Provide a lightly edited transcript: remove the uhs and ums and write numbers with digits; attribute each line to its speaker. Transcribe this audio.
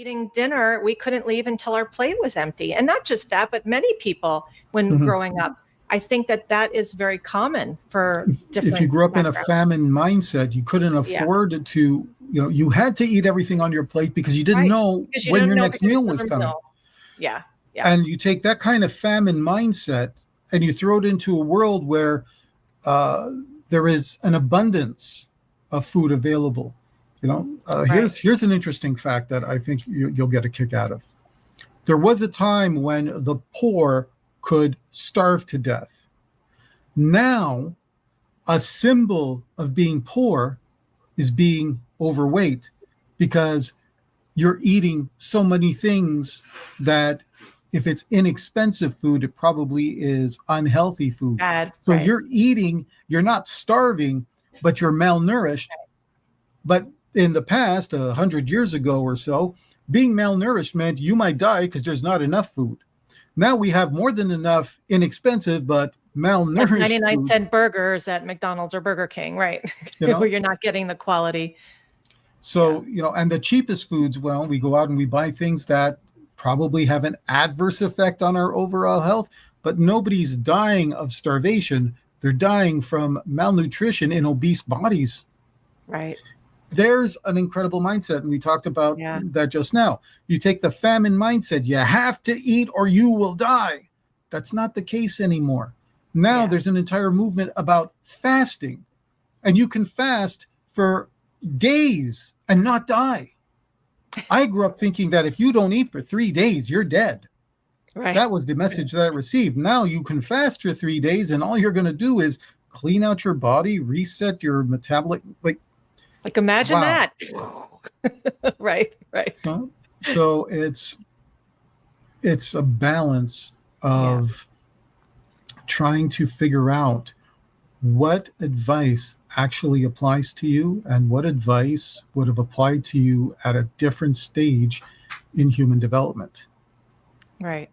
Speaker 1: eating dinner, we couldn't leave until our plate was empty. And not just that, but many people when growing up, I think that is very common for different
Speaker 2: If you grew up in a
Speaker 1: backgrounds.
Speaker 2: famine mindset, you couldn't afford to, you had to eat everything on your plate because you didn't know when your next meal was coming.
Speaker 1: Yeah.
Speaker 2: And you take that kind of famine mindset and you throw it into a world where there is an abundance of food available. Here's an interesting fact that I think you'll get a kick out of. There was a time when the poor could starve to death. Now, a symbol of being poor is being overweight because you're eating so many things that if it's inexpensive food, it probably is unhealthy food. So you're eating, you're not starving, but you're malnourished. But in the past, 100 years ago or so, being malnourished meant you might die because there's not enough food. Now we have more than enough inexpensive, but malnourished
Speaker 1: 99-cent burgers at McDonald's or Burger King, right? Where you're not getting the quality.
Speaker 2: So, and the cheapest foods, well, we go out and we buy things that probably have an adverse effect on our overall health, but nobody's dying of starvation. They're dying from malnutrition in obese bodies.
Speaker 1: Right.
Speaker 2: There's an incredible mindset, and we talked about that just now. You take the famine mindset, you have to eat or you will die. That's not the case anymore. Now there's an entire movement about fasting, and you can fast for days and not die. I grew up thinking that if you don't eat for 3 days, you're dead. Right. That was the message that I received. Now you can fast for 3 days, and all you're going to do is clean out your body, reset your metabolic,
Speaker 1: like imagine that. Right.
Speaker 2: So it's a balance of trying to figure out what advice actually applies to you and what advice would have applied to you at a different stage in human development.
Speaker 1: Right.